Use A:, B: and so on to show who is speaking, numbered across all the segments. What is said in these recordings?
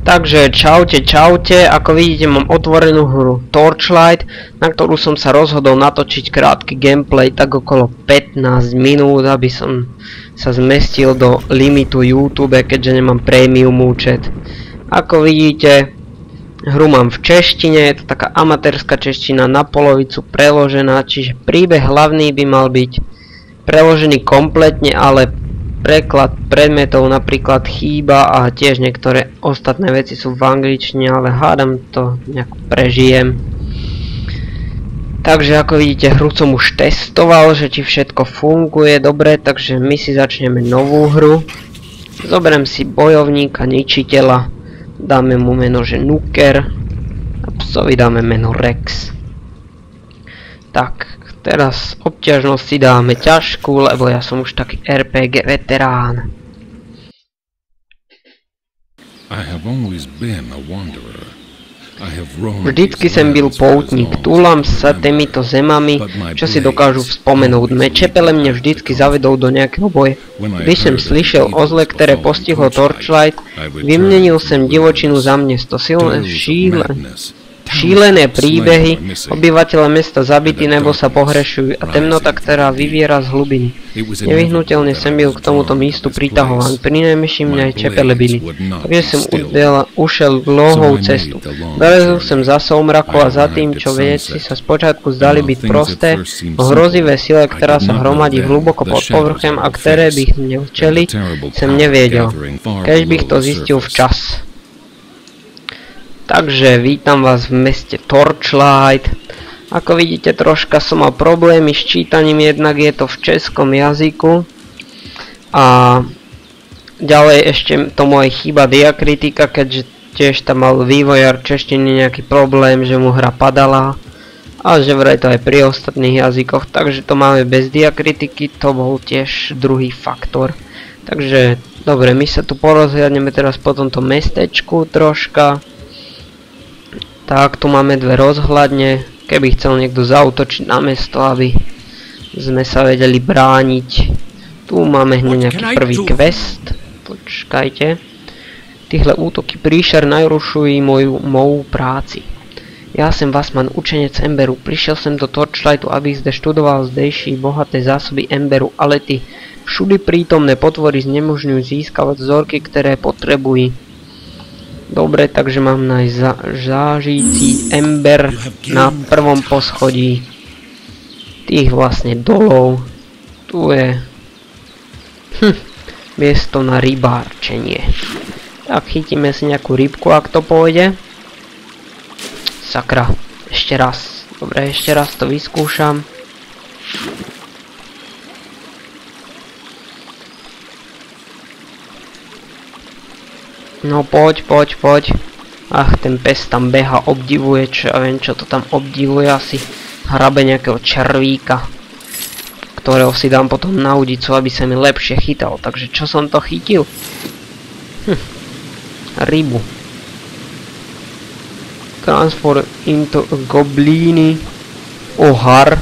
A: Takže čaute, čaute, ako vidíte mám otvorenú hru Torchlight, na ktorú som sa rozhodol natočiť krátky gameplay tak okolo 15 minút, aby som sa zmestil do limitu YouTube, keďže nemám premium účet. Ako vidíte, hru mám v češtine, je to taká amatérska čeština na polovicu preložená, čiže príbeh hlavný by mal byť preložený kompletne, ale preklad predmetov napríklad chýba a tiež niektoré ostatné veci sú v angličtine, ale hádam to nejak prežijem. Takže ako vidíte, hru som už testoval, že či všetko funguje dobre, takže my si začneme novú hru. Zoberiem si bojovníka, ničiteľa, dáme mu meno že Nuker a psovi dáme meno Rex. Tak. Teraz obťažnosť si dáme ťažkú, lebo ja som už taký RPG veterán. Vždycky som byl poutník, túlam sa týmito zemami, čo si dokážu vzpomenúť. Meče pele mne vždycky zavedou do nejakého boje. Když som slyšel o zle, ktoré postihlo Torchlight, vymenil som divočinu za město, silné šílené príbehy, obyvateľe mesta zabití nebo sa pohrešujú a temnota, ktorá vyviera z hlubiny. Nevyhnutelne som byl k tomuto místu pritahovaný, prinajmenším mňa aj čepele byli, takže som ušel dlouhou cestu. Dolezol som za soumraku a za tým, čo vedeci sa spočiatku zdali byť prosté, o hrozivé sile, ktorá sa hromadí hlboko pod povrchem a ktoré bych mne čeliť, som nevedel, keď bych to zistil včas. Takže vítam vás v meste Torchlight. Ako vidíte, troška som mal problémy s čítaním, jednak je to v českom jazyku. A ďalej ešte tomu aj chýba diakritika, keďže tiež tam mal vývojár češtiny nejaký problém, že mu hra padala. A že vraj to aj pri ostatných jazykoch, takže to máme bez diakritiky, to bol tiež druhý faktor. Takže, dobre, my sa tu porozhľadneme teraz po tomto mestečku troška. Tak, tu máme dve rozhľadne, keby chcel niekto zaútočiť na mesto, aby sme sa vedeli brániť. Tu máme hneď nejaký prvý quest. Počkajte. Týhle útoky príšer narušujú moju práci. Ja som Vasman, učenec Emberu. Prišiel som do Torchlightu, aby zde študoval zdejší bohaté zásoby Emberu, ale ty všudy prítomné potvory znemožňujú získavať vzorky, ktoré potrebujú. Dobre, takže mám nájsť zážící ember na prvom poschodí tých vlastne dolov. Tu je miesto na rybárčenie. Tak chytíme si nejakú rybku, ak to pôjde. Sakra, ešte raz. Dobre, ešte raz to vyskúšam. No poď. Ach, ten pes tam beha, obdivuje, čo ja viem, čo to tam obdivuje, asi hrabe nejakého červíka, ktorého si dám potom na udicu, aby sa mi lepšie chytal. Takže čo som to chytil? Rybu. Transform into a goblíny. Ohar.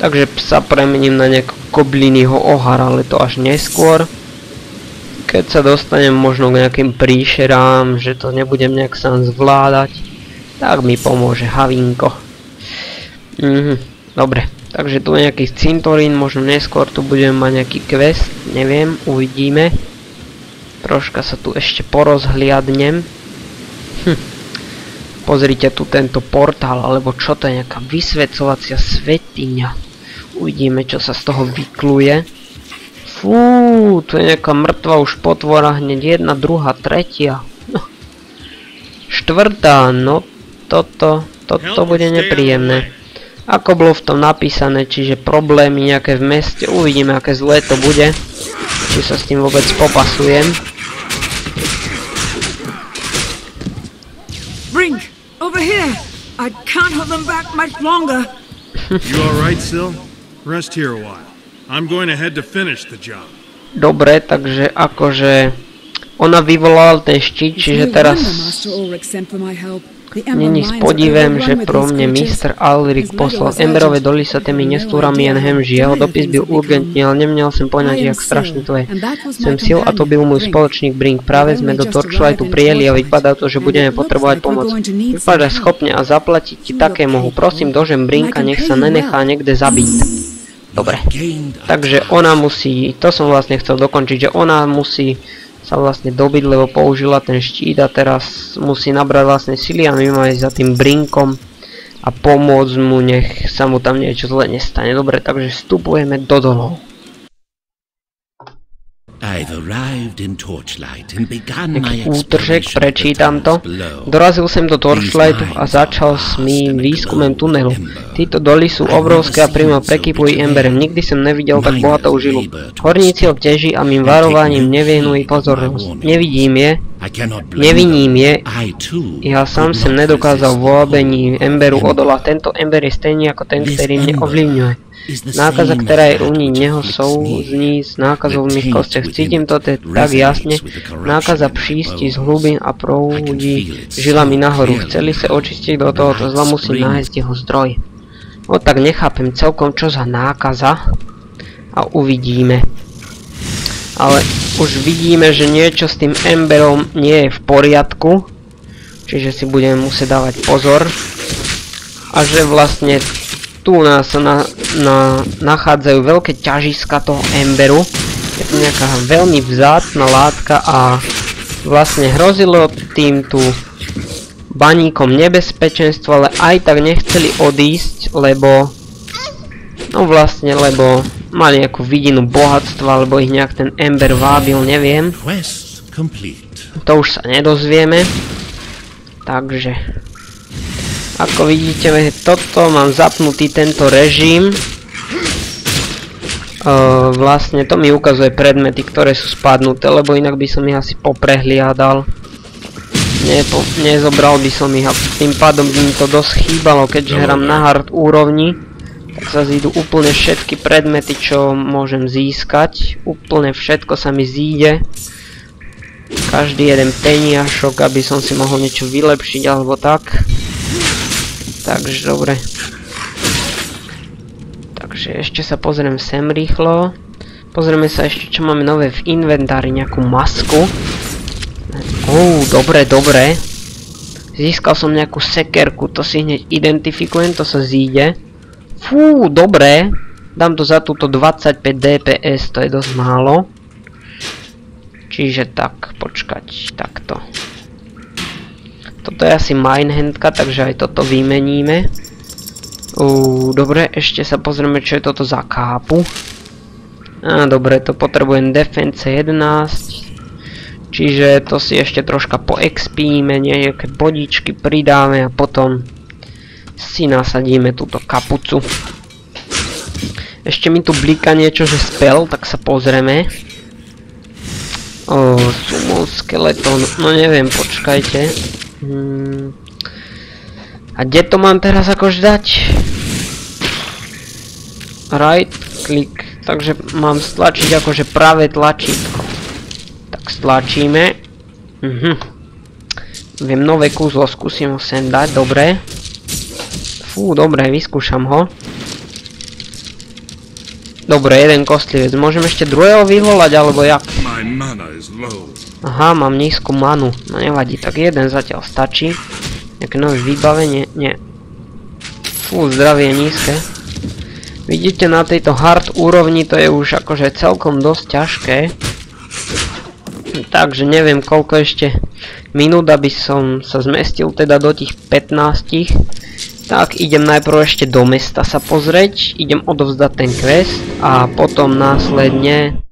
A: Takže psa premením na nejakého goblínyho ohara, ale to až neskôr. Keď sa dostanem možno k nejakým príšerám, že to nebudem nejak sám zvládať, tak mi pomôže Havinko. Dobre, takže tu je nejaký cintorín, možno neskôr tu budeme mať nejaký quest, neviem, uvidíme. Troška sa tu ešte porozhliadnem. Pozrite tu tento portál, alebo čo to je, nejaká vysvetľovacia svetiňa. Uvidíme, čo sa z toho vykluje. Fú, tu je nejaká mŕtva už potvora, hneď jedna, druhá, tretia. No. Štvrtá, no toto bude nepríjemné. Ako bolo v tom napísané, čiže problémy nejaké v meste, uvidíme, aké zlé to bude. Či sa s tým vôbec popasujem.
B: Brink, over here. I can't hold them back much longer.
C: You all right, Sil? Rest here a while. I'm going ahead to finish the job.
A: Dobre, takže akože ona vyvolala ten štít, čiže teraz Není s podivem, že pro mě mistr Alrik poslal Emberové doly sa tými nestúrami jen hem, že jeho dopis byl urgentní, ale neměl jsem poňať, jak strašně to je. Jsem sil a to byl můj společník Brink. Právě jsme do Torchlightu prijeli a vypadá to, že budeme potrebovať pomoc. Vypadá schopne a zaplatiť ti také mohu. Prosím, dožem Brinka, nech sa nenechá niekde zabiť. Dobre. Takže ona musí, to som vlastne chcel dokončiť, že ona musí sa vlastne dobiť, lebo použila ten štít a teraz musí nabrať vlastne sily a my máme za tým Brinkom a pomôcť mu, nech sa mu tam niečo zle nestane. Dobre, takže vstupujeme do dolov. Nejaký útržek, prečítam to. Dorazil som do Torchlightu a začal s mým výskumem tunelu. Títo doly sú obrovské a prímo prekypujú emberem. Nikdy som nevidel tak bohatou žilu. Horníci ho ťaží a mým varovaním nevenujú pozornosť. Neviním je. Ja sám som nedokázal v ohabení emberu odolať. Tento ember je stejný ako ten, ktorý mne ovlivňuje. Nákaza, ktorá je uvnitř něho, souzní s nákazou v mých kostech. Cítím to tak jasne. Nákaza přístí z hlubin a proudí žilami nahoru. Chceli se očistiť do tohoto zla, musím nájsť jeho zdroj. No tak nechápem celkom, čo za nákaza. A uvidíme. Ale už vidíme, že niečo s tým emberom nie je v poriadku. Čiže si budeme musieť dávať pozor. A že vlastne tu nás sa nachádzajú veľké ťažiska toho emberu. Je to nejaká veľmi vzácna látka a vlastne hrozilo tým tu baníkom nebezpečenstvo, ale aj tak nechceli odísť, lebo lebo mali nejakú vidinu bohatstva, alebo ich nejak ten ember vábil, neviem. To už sa nedozvieme. Takže ako vidíte, toto mám zapnutý tento režim. Vlastne to mi ukazuje predmety, ktoré sú spadnuté, lebo inak by som ich asi poprehliadal. Nezobral by som ich a tým pádom by mi to dosť chýbalo, keďže hrám na hard úrovni. Tak sa zídu úplne všetky predmety, čo môžem získať. Úplne všetko sa mi zíde. Každý jeden peniažok, aby som si mohol niečo vylepšiť alebo tak. Takže dobre. Takže ešte sa pozriem sem rýchlo. Pozrieme sa ešte, čo máme nové v inventári, nejakú masku. Dobre, dobre. Získal som nejakú sekerku, to si hneď identifikujem, to sa zíde. Fú, dobre. Dám to za túto 25 DPS, to je dosť málo. Čiže tak, počkať, takto. Toto je asi minehandka, takže aj toto vymeníme. Dobre, ešte sa pozrieme, čo je toto za kápu. Dobre, to potrebujem defense 11. Čiže to si ešte troška poexpíme, nejaké bodičky pridáme a potom si nasadíme túto kapucu. Ešte mi tu blíka niečo, že spell, tak sa pozrieme. Summon skeleton, no neviem, počkajte. A kde to mám teraz akože dať? Right click, takže mám stlačiť akože pravé tlačítko. Tak stlačíme. Viem nové kúzlo, skúsim ho sem dať, dobre. Fú, dobre, vyskúšam ho. Dobre, jeden kostlivec. Môžem ešte druhého vyvolať, alebo jak? Aha, mám nízku manu. No nevadí, tak jeden zatiaľ stačí. Nejaké nové vybavenie? Nie. Fú, zdravie je nízke. Vidíte, na tejto hard úrovni to je už akože celkom dosť ťažké. Takže neviem, koľko ešte minút, aby som sa zmestil teda do tých 15. Tak, idem najprv ešte do mesta sa pozrieť. Idem odovzdať ten quest a potom následne...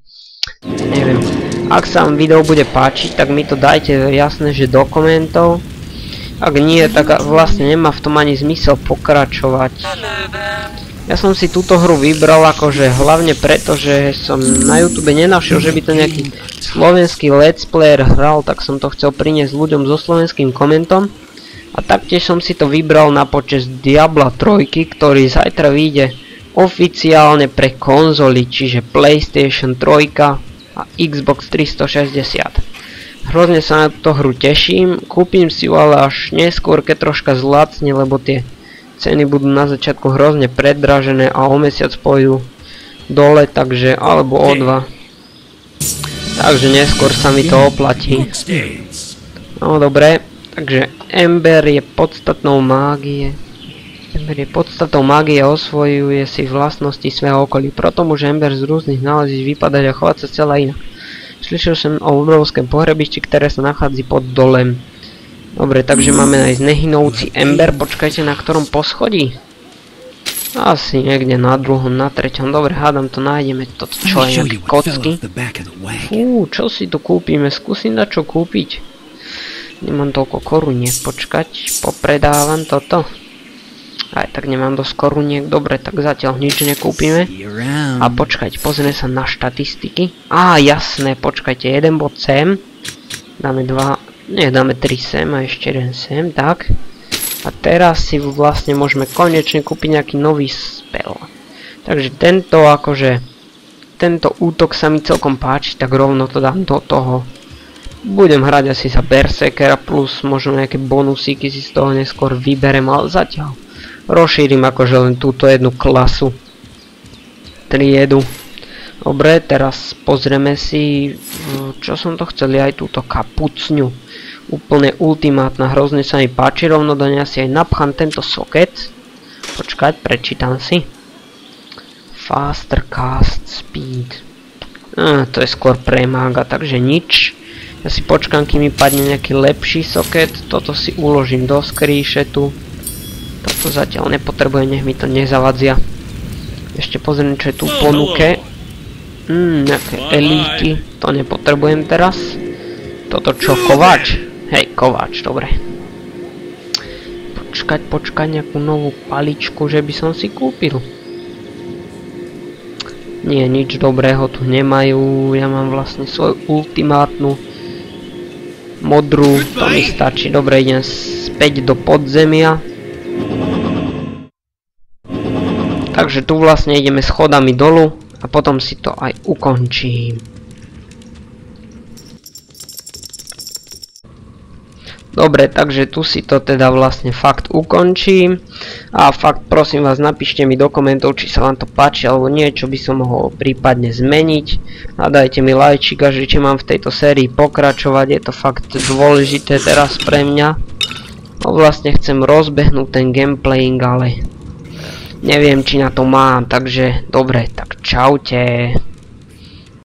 A: Neviem. Ak sa vám video bude páčiť, tak mi to dajte jasné, že do komentov. Ak nie, tak vlastne nemá v tom ani zmysel pokračovať. Ja som si túto hru vybral akože hlavne preto, že som na YouTube nenašiel, že by to nejaký slovenský let's player hral, tak som to chcel priniesť ľuďom so slovenským komentom. A taktiež som si to vybral na počesť Diabla 3, ktorý zajtra vyjde oficiálne pre konzoly, čiže PlayStation 3 a Xbox 360. Hrozne sa na túto hru teším, kúpim si ju ale až neskôr, keď troška zlacne, lebo tie ceny budú na začiatku hrozne predražené a o mesiac pôjdu dole, takže, alebo o 2. Takže neskôr sa mi to oplatí. No dobre, takže Ember je podstatnou mágie. Ember je podstatou mágie a osvojuje si vlastnosti svého okolí. Proto môže Ember z rôznych nálezíc vypadať a chovať sa celá inak. Slyšel som o obrovském pohrebišti, ktoré sa nachádza pod dolem. Dobre, takže máme nájsť nehynouci Ember. Počkajte, na ktorom poschodí? Asi niekde na druhom, na treťom. Dobre, hádam to nájdeme. Toto čo je nejaké kocky. Fú, čo si tu kúpime? Skúsim dať čo kúpiť. Nemám toľko koruniek. Počkať, popredávam toto. Aj tak nemám dosť koruniek. Dobre, tak zatiaľ nič nekúpime. A počkať, pozrieme sa na štatistiky. Á, jasné, počkajte, jeden bod sem. Dáme 2, nie, dáme 3 sem a ešte jeden sem, tak. A teraz si vlastne môžeme konečne kúpiť nejaký nový spell. Takže tento akože, tento útok sa mi celkom páči, tak rovno to dám do toho. Budem hrať asi za Berserkera plus možno nejaké bonusíky si z toho neskôr vyberem, ale zatiaľ rozšírim akože len túto jednu klasu. Triedu. Dobre, teraz pozrieme si, čo som to chcel, aj túto kapucňu. Úplne ultimátna, hrozne sa mi páči, rovno do nej si aj napchám tento socket. Počkať, prečítam si. Faster cast speed. To je skôr pre maga, takže nič. Ja si počkám, kým mi padne nejaký lepší socket. Toto si uložím do screenshotu. Toto zatiaľ nepotrebujem, nech mi to nezavadzia. Ešte pozriem, čo je tu v ponuke. Nejaké elity, to nepotrebujem teraz. Toto čo, kováč? Hej, kováč, dobre. Počkať nejakú novú paličku, že by som si kúpil. Nie, nič dobrého tu nemajú. Ja mám vlastne svoju ultimátnu modrú, to mi stačí. Dobre, idem späť do podzemia. Takže tu vlastne ideme schodami dolu a potom si to aj ukončím. Dobre, takže tu si to teda vlastne fakt ukončím. A fakt prosím vás, napíšte mi do komentov, či sa vám to páči alebo nie, čo by som mohol prípadne zmeniť. A dajte mi lajčík, a že či mám v tejto sérii pokračovať, je to fakt dôležité teraz pre mňa. No vlastne chcem rozbehnúť ten gameplaying, ale neviem, či na to mám, takže dobre, tak čaute.